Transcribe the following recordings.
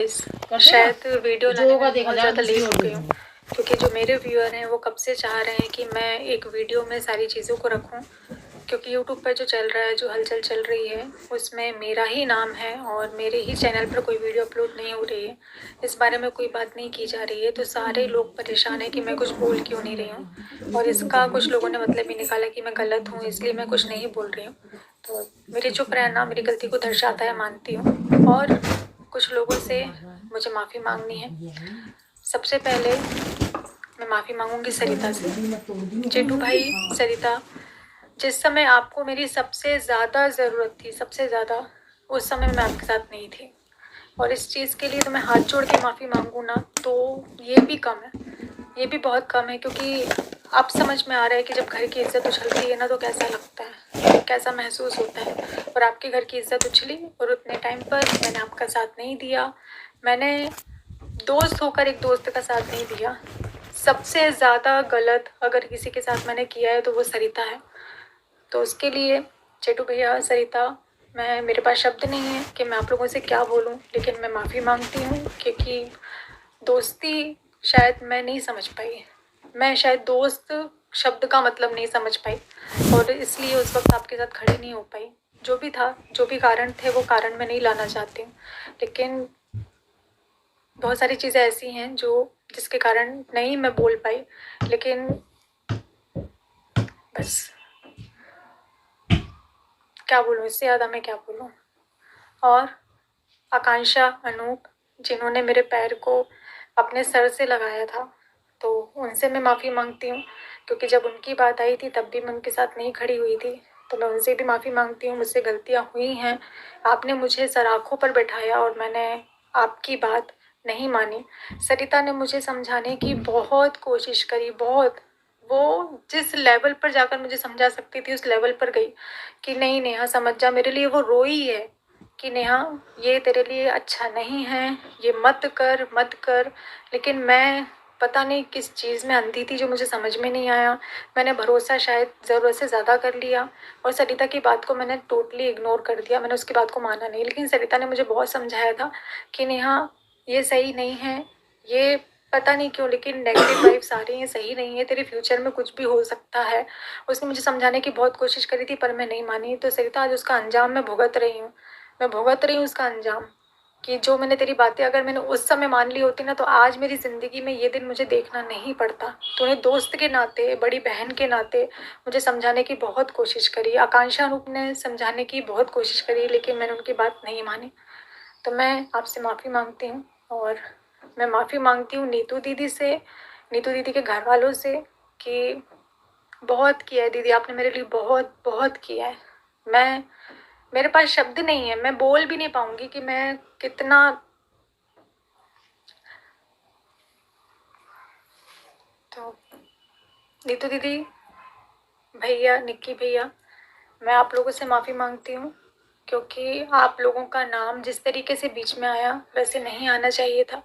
शायद वीडियो लाने में बहुत ज़्यादा लेट हो गई हूँ, क्योंकि जो मेरे व्यूअर हैं वो कब से चाह रहे हैं कि मैं एक वीडियो में सारी चीज़ों को रखूँ, क्योंकि यूट्यूब पर जो चल रहा है, जो हलचल चल रही है, उसमें मेरा ही नाम है और मेरे ही चैनल पर कोई वीडियो अपलोड नहीं हो रही है, इस बारे में कोई बात नहीं की जा रही है। तो सारे लोग परेशान हैं कि मैं कुछ बोल क्यों नहीं रही हूँ, और इसका कुछ लोगों ने मतलब भी निकाला कि मैं गलत हूँ, इसलिए मैं कुछ नहीं बोल रही हूँ। तो मेरी चुप रहना मेरी गलती को दर्शाता है, मानती हूँ, और कुछ लोगों से मुझे माफ़ी मांगनी है। सबसे पहले मैं माफ़ी मांगूंगी सरिता से। जेठू भाई, सरिता, जिस समय आपको मेरी सबसे ज़्यादा ज़रूरत थी, सबसे ज़्यादा, उस समय मैं आपके साथ नहीं थी, और इस चीज़ के लिए तो मैं हाथ जोड़ के माफ़ी मांगूँ ना, तो ये भी कम है, ये भी बहुत कम है, क्योंकि अब समझ में आ रहा है कि जब घर की इज्जत उछलती है ना तो कैसा लगता है, कैसा महसूस होता है। और आपके घर की इज्जत उछली, और उतने टाइम पर मैंने आपका साथ नहीं दिया, मैंने दोस्त होकर एक दोस्त का साथ नहीं दिया। सबसे ज़्यादा गलत अगर किसी के साथ मैंने किया है तो वो सरिता है। तो उसके लिए चेटू भैया, सरिता, मेरे पास शब्द नहीं है कि मैं आप लोगों से क्या बोलूं, लेकिन मैं माफ़ी मांगती हूं, क्योंकि दोस्ती शायद मैं नहीं समझ पाई, मैं शायद दोस्त शब्द का मतलब नहीं समझ पाई, और इसलिए उस वक्त आपके साथ खड़ी नहीं हो पाई। जो भी था, जो भी कारण थे, वो कारण मैं नहीं लाना चाहती हूँ, लेकिन बहुत सारी चीज़ें ऐसी हैं जो जिसके कारण नहीं मैं बोल पाई, लेकिन बस क्या बोलूँ, इससे ज़्यादा मैं क्या बोलूँ। और आकांक्षा, अनूप, जिन्होंने मेरे पैर को अपने सर से लगाया था, तो उनसे मैं माफ़ी मांगती हूँ, क्योंकि जब उनकी बात आई थी तब भी मैं उनके साथ नहीं खड़ी हुई थी, तो मैं उनसे भी माफ़ी मांगती हूँ। मुझसे गलतियाँ हुई हैं, आपने मुझे सराखों पर बैठाया और मैंने आपकी बात नहीं मानी। सरिता ने मुझे समझाने की बहुत कोशिश करी, बहुत, वो जिस लेवल पर जाकर मुझे समझा सकती थी उस लेवल पर गई कि नहीं नेहा समझ जा, मेरे लिए वो रोई है कि नेहा ये तेरे लिए अच्छा नहीं है, ये मत कर मत कर। लेकिन मैं पता नहीं किस चीज़ में अंधी थी जो मुझे समझ में नहीं आया, मैंने भरोसा शायद ज़रूरत से ज़्यादा कर लिया, और सरिता की बात को मैंने टोटली इग्नोर कर दिया, मैंने उसकी बात को माना नहीं। लेकिन सरिता ने मुझे बहुत समझाया था कि नेहा ये सही नहीं है, ये पता नहीं क्यों लेकिन नेगेटिव वाइब्स आ रही हैं, सही नहीं है, तेरे फ्यूचर में कुछ भी हो सकता है। उसने मुझे समझाने की बहुत कोशिश करी थी, पर मैं नहीं मानी। तो सरिता, आज उसका अंजाम मैं भुगत रही हूँ, मैं भुगत रही हूँ उसका अंजाम, कि जो मैंने तेरी बातें अगर मैंने उस समय मान ली होती ना, तो आज मेरी ज़िंदगी में ये दिन मुझे देखना नहीं पड़ता। तूने दोस्त के नाते, बड़ी बहन के नाते मुझे समझाने की बहुत कोशिश करी, आकांक्षा रूप ने समझाने की बहुत कोशिश करी, लेकिन मैंने उनकी बात नहीं मानी। तो मैं आपसे माफ़ी मांगती हूँ, और मैं माफ़ी मांगती हूँ नीतू दीदी से, नीतू दीदी के घर वालों से, कि बहुत किया है दीदी, आपने मेरे लिए बहुत बहुत किया है। मेरे पास शब्द नहीं है, मैं बोल भी नहीं पाऊंगी कि मैं कितना। तो नीतू दीदी, भैया, निक्की भैया, मैं आप लोगों से माफ़ी मांगती हूँ, क्योंकि आप लोगों का नाम जिस तरीके से बीच में आया वैसे नहीं आना चाहिए था,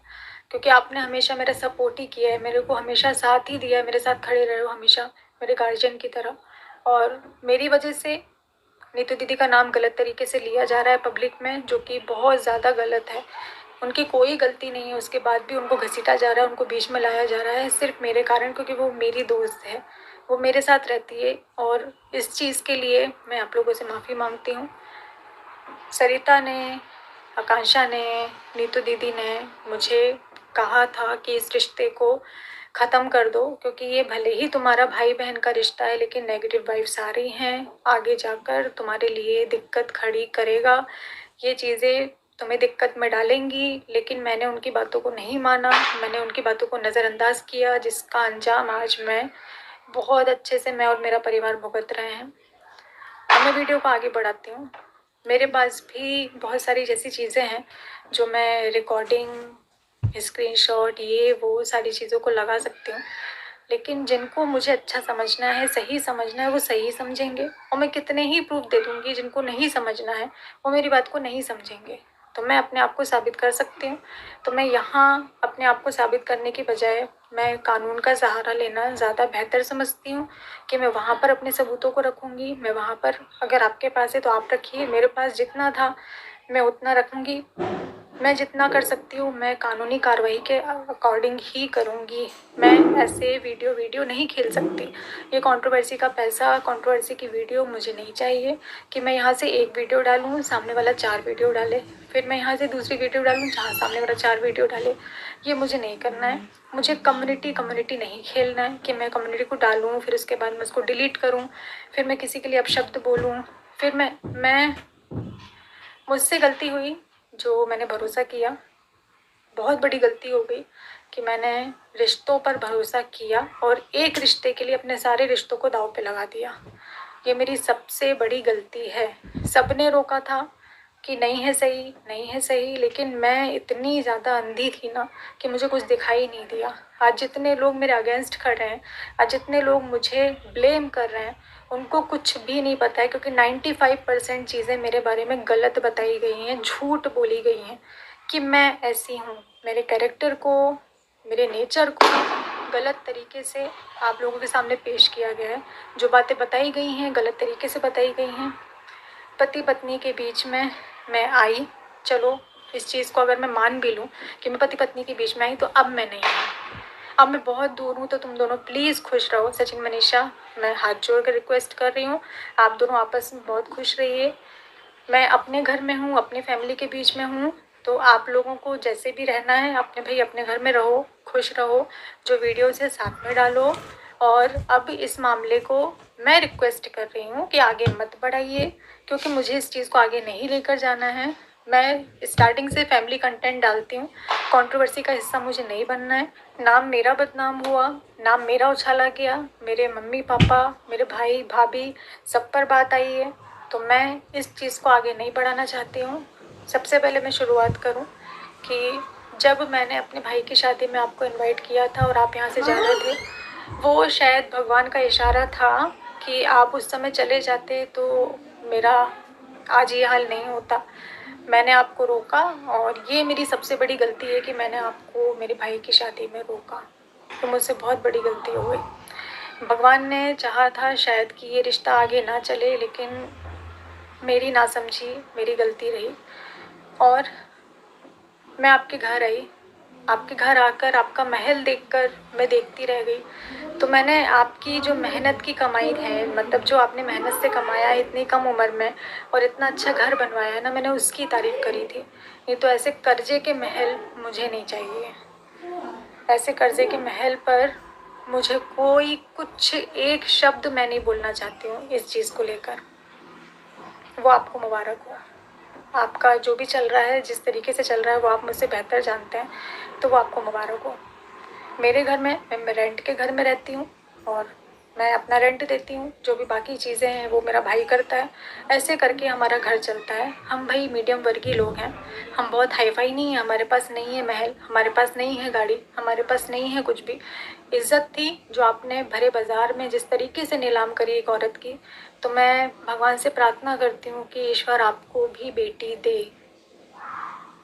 क्योंकि आपने हमेशा मेरा सपोर्ट ही किया है, मेरे को हमेशा साथ ही दिया है, मेरे साथ खड़े रहे हो हमेशा मेरे गार्जियन की तरह। और मेरी वजह से नीतू दीदी का नाम गलत तरीके से लिया जा रहा है पब्लिक में, जो कि बहुत ज़्यादा गलत है। उनकी कोई गलती नहीं है, उसके बाद भी उनको घसीटा जा रहा है, उनको बीच में लाया जा रहा है सिर्फ मेरे कारण, क्योंकि वो मेरी दोस्त है, वो मेरे साथ रहती है। और इस चीज़ के लिए मैं आप लोगों से माफ़ी मांगती हूँ। सरिता ने, आकांक्षा ने, नीतू दीदी ने मुझे कहा था कि इस रिश्ते को ख़त्म कर दो, क्योंकि ये भले ही तुम्हारा भाई बहन का रिश्ता है, लेकिन नेगेटिव वाइब्स आ रही हैं, आगे जाकर तुम्हारे लिए दिक्कत खड़ी करेगा, ये चीज़ें तुम्हें दिक्कत में डालेंगी। लेकिन मैंने उनकी बातों को नहीं माना, मैंने उनकी बातों को नज़रअंदाज किया, जिसका अंजाम आज मैं बहुत अच्छे से, मैं और मेरा परिवार भुगत रहे हैं। अब मैं वीडियो को आगे बढ़ाती हूँ। मेरे पास भी बहुत सारी जैसी चीज़ें हैं जो मैं रिकॉर्डिंग, स्क्रीनशॉट, ये वो सारी चीज़ों को लगा सकती हूँ, लेकिन जिनको मुझे अच्छा समझना है, सही समझना है, वो सही समझेंगे, और मैं कितने ही प्रूफ दे दूँगी, जिनको नहीं समझना है वो मेरी बात को नहीं समझेंगे। तो मैं अपने आप को साबित कर सकती हूँ, तो मैं यहाँ अपने आप को साबित करने की बजाय मैं कानून का सहारा लेना ज़्यादा बेहतर समझती हूँ, कि मैं वहाँ पर अपने सबूतों को रखूँगी। मैं वहाँ पर, अगर आपके पास है तो आप रखिए, मेरे पास जितना था मैं उतना रखूँगी, मैं जितना कर सकती हूँ मैं कानूनी कार्रवाई के अकॉर्डिंग ही करूँगी। मैं ऐसे वीडियो नहीं खेल सकती। ये कंट्रोवर्सी का पैसा, कंट्रोवर्सी की वीडियो मुझे नहीं चाहिए कि मैं यहाँ से एक वीडियो डालूँ, सामने वाला 4 वीडियो डाले, फिर मैं यहाँ से दूसरी वीडियो डालूँ जहाँ सामने वाला 4 वीडियो डाले। ये मुझे नहीं करना है। मुझे कम्युनिटी नहीं खेलना है कि मैं कम्युनिटी को डालूँ, फिर उसके बाद मैं उसको डिलीट करूँ, फिर मैं किसी के लिए अपशब्द बोलूँ, फिर मैं मुझसे गलती हुई जो मैंने भरोसा किया। बहुत बड़ी गलती हो गई कि मैंने रिश्तों पर भरोसा किया और एक रिश्ते के लिए अपने सारे रिश्तों को दांव पे लगा दिया। ये मेरी सबसे बड़ी गलती है। सबने रोका था कि नहीं है सही, नहीं है सही, लेकिन मैं इतनी ज़्यादा अंधी थी ना कि मुझे कुछ दिखाई नहीं दिया। आज जितने लोग मेरे अगेंस्ट खड़े हैं, आज जितने लोग मुझे ब्लेम कर रहे हैं, उनको कुछ भी नहीं पता है, क्योंकि 95% चीज़ें मेरे बारे में गलत बताई गई हैं, झूठ बोली गई हैं कि मैं ऐसी हूँ। मेरे कैरेक्टर को, मेरे नेचर को गलत तरीके से आप लोगों के सामने पेश किया गया है। जो बातें बताई गई हैं गलत तरीके से बताई गई हैं। पति पत्नी के बीच में मैं आई, चलो इस चीज़ को अगर मैं मान भी लूँ कि मैं पति पत्नी के बीच में आई, तो अब मैं नहीं हूँ। अब मैं बहुत दूर हूँ। तो तुम दोनों प्लीज़ खुश रहो। सचिन मनीषा, मैं हाथ जोड़ कर रिक्वेस्ट कर रही हूँ, आप दोनों आपस में बहुत खुश रहिए। मैं अपने घर में हूँ, अपनी फैमिली के बीच में हूँ, तो आप लोगों को जैसे भी रहना है अपने भाई अपने घर में रहो, खुश रहो। जो वीडियोज़ है साथ में डालो। और अब इस मामले को मैं रिक्वेस्ट कर रही हूँ कि आगे मत बढ़ाइए, क्योंकि मुझे इस चीज़ को आगे नहीं लेकर जाना है। मैं स्टार्टिंग से फैमिली कंटेंट डालती हूँ, कंट्रोवर्सी का हिस्सा मुझे नहीं बनना है। नाम मेरा बदनाम हुआ, नाम मेरा उछाला गया, मेरे मम्मी पापा, मेरे भाई भाभी सब पर बात आई है, तो मैं इस चीज़ को आगे नहीं बढ़ाना चाहती हूँ। सबसे पहले मैं शुरुआत करूँ कि जब मैंने अपने भाई की शादी में आपको इनवाइट किया था और आप यहाँ से जा रहे थे, वो शायद भगवान का इशारा था कि आप उस समय चले जाते तो मेरा आज ये हाल नहीं होता। मैंने आपको रोका और ये मेरी सबसे बड़ी गलती है कि मैंने आपको मेरे भाई की शादी में रोका। तो मुझसे बहुत बड़ी गलती हो गई। भगवान ने चाहा था शायद कि ये रिश्ता आगे ना चले, लेकिन मेरी नासमझी, मेरी गलती रही। और मैं आपके घर आई, आपके घर आकर आपका महल देखकर मैं देखती रह गई। तो मैंने आपकी जो मेहनत की कमाई है, मतलब जो आपने मेहनत से कमाया है इतनी कम उम्र में और इतना अच्छा घर बनवाया है ना, मैंने उसकी तारीफ़ करी थी। नहीं तो ऐसे कर्जे के महल मुझे नहीं चाहिए। ऐसे कर्जे के महल पर मुझे कोई कुछ एक शब्द मैं नहीं बोलना चाहती हूँ इस चीज़ को लेकर। वो आपको मुबारक हो। आपका जो भी चल रहा है, जिस तरीके से चल रहा है, वो आप मुझसे बेहतर जानते हैं, तो वो आपको मुबारक हो। मेरे घर में मैं रेंट के घर में रहती हूँ और मैं अपना रेंट देती हूँ। जो भी बाकी चीज़ें हैं वो मेरा भाई करता है। ऐसे करके हमारा घर चलता है। हम भाई मीडियम वर्गीय लोग हैं। हम बहुत हाई फाई नहीं हैं। हमारे पास नहीं है महल, हमारे पास नहीं है गाड़ी, हमारे पास नहीं है कुछ भी। इज़्ज़त थी जो आपने भरे बाज़ार में जिस तरीके से नीलाम करी एक औरत की, तो मैं भगवान से प्रार्थना करती हूँ कि ईश्वर आपको भी बेटी दे।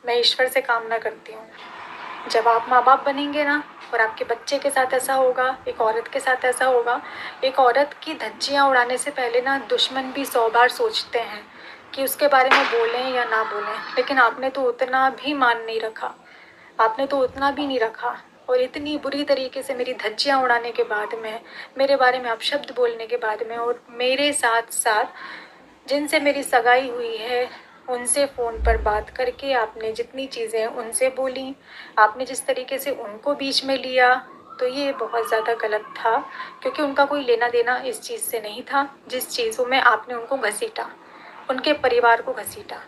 मैं ईश्वर से कामना करती हूँ। जब आप माँ बाप बनेंगे ना और आपके बच्चे के साथ ऐसा होगा, एक औरत के साथ ऐसा होगा, एक औरत की धज्जियाँ उड़ाने से पहले ना दुश्मन भी 100 बार सोचते हैं कि उसके बारे में बोलें या ना बोलें। लेकिन आपने तो उतना भी मान नहीं रखा, आपने तो उतना भी नहीं रखा। और इतनी बुरी तरीके से मेरी धज्जियाँ उड़ाने के बाद में, मेरे बारे में अपशब्द बोलने के बाद में, और मेरे साथ साथ जिनसे मेरी सगाई हुई है उनसे फ़ोन पर बात करके आपने जितनी चीज़ें उनसे बोली, आपने जिस तरीके से उनको बीच में लिया, तो ये बहुत ज़्यादा गलत था, क्योंकि उनका कोई लेना देना इस चीज़ से नहीं था जिस चीज़ों में आपने उनको घसीटा, उनके परिवार को घसीटा।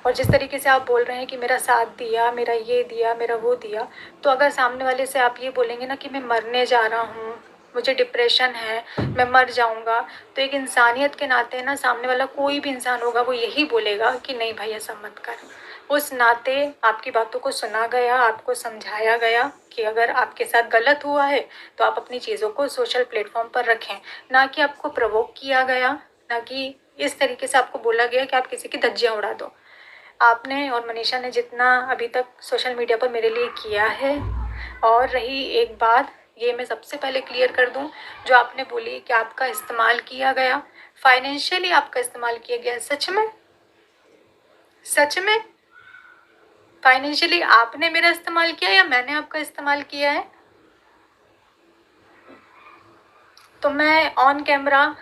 और जिस तरीके से आप बोल रहे हैं कि मेरा साथ दिया, मेरा ये दिया, मेरा वो दिया, तो अगर सामने वाले से आप ये बोलेंगे ना कि मैं मरने जा रहा हूँ, मुझे डिप्रेशन है, मैं मर जाऊँगा, तो एक इंसानियत के नाते ना सामने वाला कोई भी इंसान होगा वो यही बोलेगा कि नहीं भाई ऐसा मत कर। उस नाते आपकी बातों को सुना गया, आपको समझाया गया कि अगर आपके साथ गलत हुआ है तो आप अपनी चीज़ों को सोशल प्लेटफॉर्म पर रखें, ना कि आपको प्रवोक किया गया, ना कि इस तरीके से आपको बोला गया कि आप किसी की धज्जियाँ उड़ा दो। आपने और मनीषा ने जितना अभी तक सोशल मीडिया पर मेरे लिए किया है, और रही एक बात, ये मैं सबसे पहले क्लियर कर दूं, जो आपने बोली कि आपका इस्तेमाल किया गया, फाइनेंशियली आपका इस्तेमाल किया गया, सच में सच में फाइनेंशियली आपने मेरा इस्तेमाल किया या मैंने आपका इस्तेमाल किया है? तो मैं ऑन कैमरा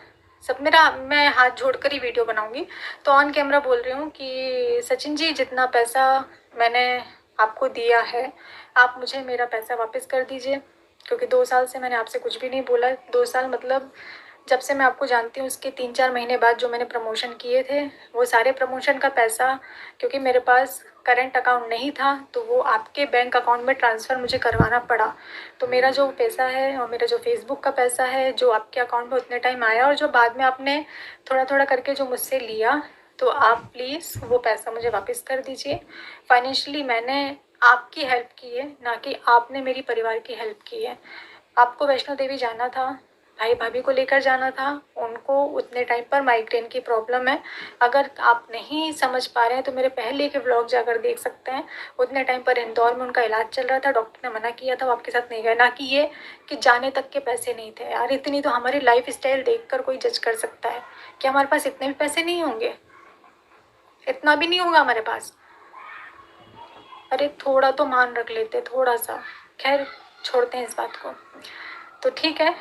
मैं हाथ जोड़कर ही वीडियो बनाऊंगी। तो ऑन कैमरा बोल रही हूँ कि सचिन जी, जितना पैसा मैंने आपको दिया है, आप मुझे मेरा पैसा वापस कर दीजिए, क्योंकि 2 साल से मैंने आपसे कुछ भी नहीं बोला। 2 साल मतलब जब से मैं आपको जानती हूँ उसके 3-4 महीने बाद जो मैंने प्रमोशन किए थे, वो सारे प्रमोशन का पैसा, क्योंकि मेरे पास करंट अकाउंट नहीं था, तो वो आपके बैंक अकाउंट में ट्रांसफ़र मुझे करवाना पड़ा। तो मेरा जो पैसा है और मेरा जो फेसबुक का पैसा है, जो आपके अकाउंट में उतने टाइम आया और जो बाद में आपने थोड़ा थोड़ा करके जो मुझसे लिया, तो आप प्लीज़ वो पैसा मुझे वापस कर दीजिए। फाइनेंशियली मैंने आपकी हेल्प की है, ना कि आपने मेरी परिवार की हेल्प की है। आपको वैष्णो देवी जाना था, भाई भाभी को लेकर जाना था, उनको उतने टाइम पर माइग्रेन की प्रॉब्लम है। अगर आप नहीं समझ पा रहे हैं तो मेरे पहले के व्लॉग जाकर देख सकते हैं। उतने टाइम पर इंदौर में उनका इलाज चल रहा था, डॉक्टर ने मना किया था, वो आपके साथ नहीं गए। ना कि ये कि जाने तक के पैसे नहीं थे। यार, इतनी तो हमारी लाइफ स्टाइल देख कर कोई जज कर सकता है कि हमारे पास इतने भी पैसे नहीं होंगे, इतना भी नहीं होगा हमारे पास। अरे थोड़ा तो मान रख लेते, थोड़ा सा। खैर, छोड़ते हैं इस बात को। तो ठीक है,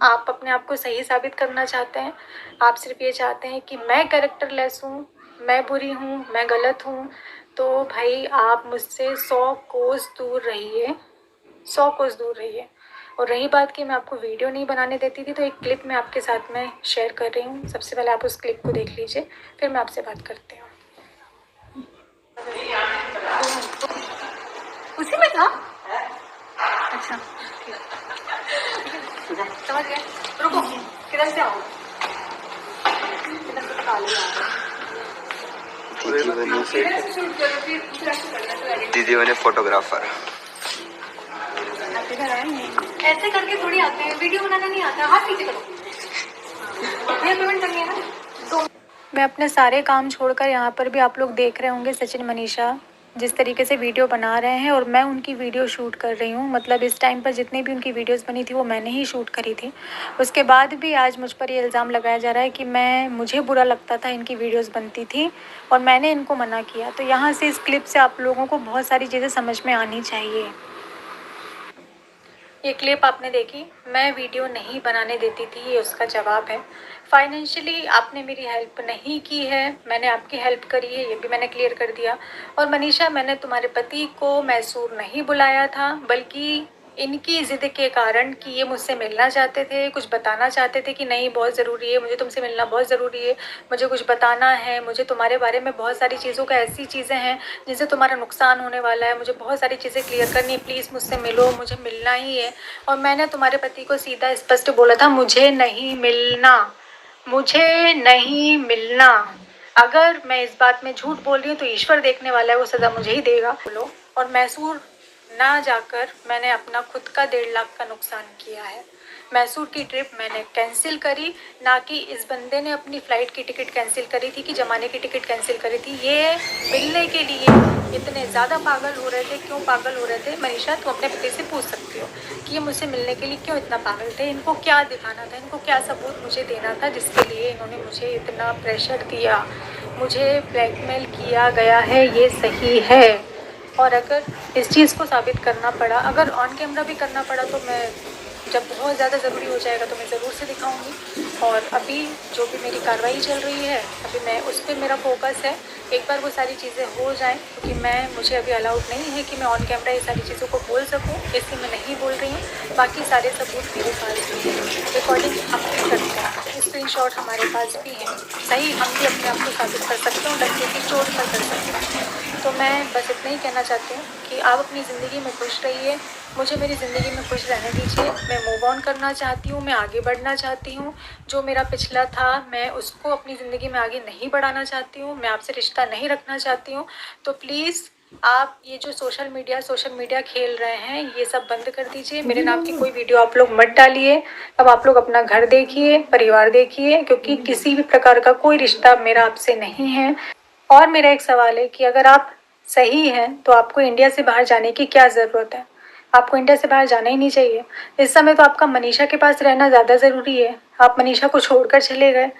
आप अपने आप को सही साबित करना चाहते हैं। आप सिर्फ ये चाहते हैं कि मैं कैरेक्टरलेस हूँ, मैं बुरी हूँ, मैं गलत हूँ। तो भाई, आप मुझसे 100 कोस दूर रहिए, 100 कोस दूर रहिए। और रही बात कि मैं आपको वीडियो नहीं बनाने देती थी, तो एक क्लिप मैं आपके साथ में शेयर कर रही हूँ। सबसे पहले आप उस क्लिप को देख लीजिए, फिर मैं आपसे बात करती हूँ। उसी में था? अच्छा, समझ गए। रुको, किधर से आओ? किधर से काले आ रहे हैं? दीदी बने फोटोग्राफर। ऐसे करके थोड़ी आते हैं, वीडियो बनाना नहीं आता। हाथ पीछे करो, भैया पेमेंट करनी है ना। तो मैं अपने सारे काम छोड़कर यहाँ पर भी, आप लोग देख रहे होंगे सचिन मनीषा जिस तरीके से वीडियो बना रहे हैं, और मैं उनकी वीडियो शूट कर रही हूँ। मतलब इस टाइम पर जितनी भी उनकी वीडियोस बनी थी वो मैंने ही शूट करी थी। उसके बाद भी आज मुझ पर ये इल्ज़ाम लगाया जा रहा है कि मुझे बुरा लगता था इनकी वीडियोस बनती थी और मैंने इनको मना किया। तो यहाँ से इस क्लिप से आप लोगों को बहुत सारी चीज़ें समझ में आनी चाहिए। ये क्लिप आपने देखी, मैं वीडियो नहीं बनाने देती थी, ये उसका जवाब है। फाइनेंशियली आपने मेरी हेल्प नहीं की है, मैंने आपकी हेल्प करी है, ये भी मैंने क्लियर कर दिया। और मनीषा, मैंने तुम्हारे पति को मैसूर नहीं बुलाया था, बल्कि इनकी ज़िद के कारण कि ये मुझसे मिलना चाहते थे, कुछ बताना चाहते थे कि नहीं बहुत ज़रूरी है, मुझे तुमसे मिलना बहुत ज़रूरी है, मुझे कुछ बताना है, मुझे तुम्हारे बारे में बहुत सारी चीज़ों का, ऐसी चीज़ें हैं जिनसे तुम्हारा नुकसान होने वाला है, मुझे बहुत सारी चीज़ें क्लियर करनी है, प्लीज़ मुझसे मिलो, मुझे मिलना ही है। और मैंने तुम्हारे पति को सीधा स्पष्ट बोला था, मुझे नहीं मिलना, मुझे नहीं मिलना। अगर मैं इस बात में झूठ बोल रही हूँ तो ईश्वर देखने वाला है, वो सज़ा मुझे ही देगा। बोलो। और मैसूर ना जाकर मैंने अपना खुद का 1.5 लाख का नुकसान किया है। मैसूर की ट्रिप मैंने कैंसिल करी, ना कि इस बंदे ने अपनी फ़्लाइट की टिकट कैंसिल करी थी, कि जमाने की टिकट कैंसिल करी थी। ये मिलने के लिए इतने ज़्यादा पागल हो रहे थे। क्यों पागल हो रहे थे मनीषा, तुम अपने पति से पूछ सकती हो कि ये मुझसे मिलने के लिए क्यों इतना पागल थे। इनको क्या दिखाना था, इनको क्या सबूत मुझे देना था जिसके लिए इन्होंने मुझे इतना प्रेशर दिया, मुझे ब्लैकमेल किया गया है, ये सही है। और अगर इस चीज़ को साबित करना पड़ा, अगर ऑन कैमरा भी करना पड़ा, तो मैं जब बहुत ज़्यादा ज़रूरी हो जाएगा तो मैं ज़रूर से दिखाऊंगी। और अभी जो भी मेरी कार्रवाई चल रही है, अभी मैं उस पर मेरा फोकस है। एक बार वो सारी चीज़ें हो जाएं, क्योंकि मुझे अभी अलाउड नहीं है कि मैं ऑन कैमरा ये सारी चीज़ों को बोल सकूं, इसलिए मैं नहीं बोल रही हूँ। बाकी सारे सबूत मेरे पास भी हैं, रिकॉर्डिंग हम भी करते हैं, स्क्रीनशॉट हमारे पास भी हैं। सही, हम भी अपने आप को साबित कर सकते हैं, डंके की चोट पर कर सकते हैं। तो मैं बस इतना ही कहना चाहती हूँ कि आप अपनी ज़िंदगी में खुश रहिए, मुझे मेरी ज़िंदगी में खुश रहने दीजिए। मैं मूव ऑन करना चाहती हूँ, मैं आगे बढ़ना चाहती हूँ। जो मेरा पिछला था, मैं उसको अपनी ज़िंदगी में आगे नहीं बढ़ाना चाहती हूँ, मैं आपसे रिश्ता नहीं रखना चाहती हूँ। तो प्लीज़ आप ये जो सोशल मीडिया खेल रहे हैं, ये सब बंद कर दीजिए। मेरे नाम की कोई वीडियो आप लोग मत डालिए। अब आप लोग अपना घर देखिए, परिवार देखिए, क्योंकि किसी भी प्रकार का कोई रिश्ता मेरा आपसे नहीं है। और मेरा एक सवाल है कि अगर आप सही हैं तो आपको इंडिया से बाहर जाने की क्या ज़रूरत है? आपको इंडिया से बाहर जाना ही नहीं चाहिए। इस समय तो आपका मनीषा के पास रहना ज़्यादा ज़रूरी है। आप मनीषा को छोड़कर चले गए।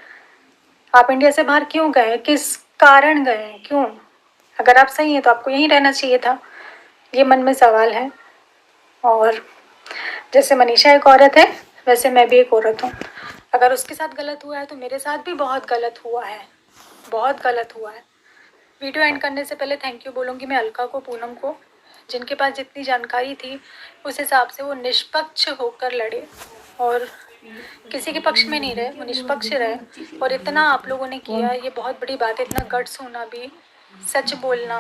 आप इंडिया से बाहर क्यों गए? किस कारण गए हैं, क्यों? अगर आप सही हैं तो आपको यहीं रहना चाहिए था, ये मन में सवाल है। और जैसे मनीषा एक औरत है, वैसे मैं भी एक औरत हूँ। अगर उसके साथ गलत हुआ है तो मेरे साथ भी बहुत गलत हुआ है, बहुत गलत हुआ है। वीडियो एंड करने से पहले थैंक यू बोलूँगी मैं अलका को, पूनम को, जिनके पास जितनी जानकारी थी उस हिसाब से वो निष्पक्ष होकर लड़े और किसी के पक्ष में नहीं रहे, वो निष्पक्ष रहे। और इतना आप लोगों ने किया, ये बहुत बड़ी बात है। इतना गट्स होना भी, सच बोलना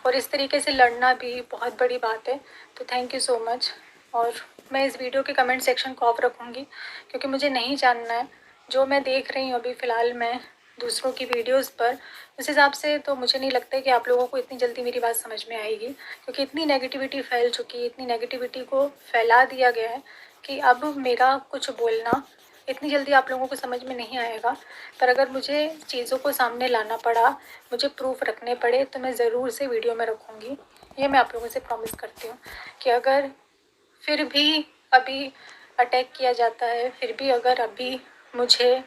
और इस तरीके से लड़ना भी बहुत बड़ी बात है। तो थैंक यू सो मच। और मैं इस वीडियो के कमेंट सेक्शन को ऑफ रखूँगी क्योंकि मुझे नहीं जानना है। जो मैं देख रही हूँ अभी फ़िलहाल मैं दूसरों की वीडियोस पर, उस हिसाब से तो मुझे नहीं लगता है कि आप लोगों को इतनी जल्दी मेरी बात समझ में आएगी, क्योंकि इतनी नेगेटिविटी फैल चुकी है, इतनी नेगेटिविटी को फैला दिया गया है कि अब मेरा कुछ बोलना इतनी जल्दी आप लोगों को समझ में नहीं आएगा। पर अगर मुझे चीज़ों को सामने लाना पड़ा, मुझे प्रूफ रखने पड़े, तो मैं ज़रूर से वीडियो में रखूँगी। ये मैं आप लोगों से प्रॉमिस करती हूँ कि अगर फिर भी अभी अटैक किया जाता है, फिर भी अगर अभी मुझे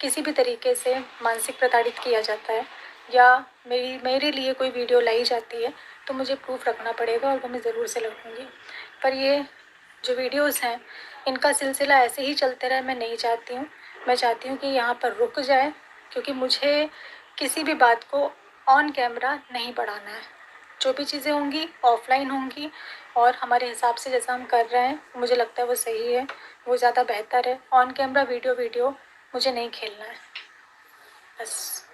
किसी भी तरीके से मानसिक प्रताड़ित किया जाता है या मेरे लिए कोई वीडियो लाई जाती है, तो मुझे प्रूफ रखना पड़ेगा और वो मैं ज़रूर से रखूँगी। पर ये जो वीडियोस हैं, इनका सिलसिला ऐसे ही चलते रहे, मैं नहीं चाहती हूँ। मैं चाहती हूँ कि यहाँ पर रुक जाए, क्योंकि मुझे किसी भी बात को ऑन कैमरा नहीं बढ़ाना है। जो भी चीज़ें होंगी ऑफलाइन होंगी और हमारे हिसाब से जैसा हम कर रहे हैं, मुझे लगता है वो सही है, वो ज़्यादा बेहतर है। ऑन कैमरा वीडियो मुझे नहीं खेलना है, बस।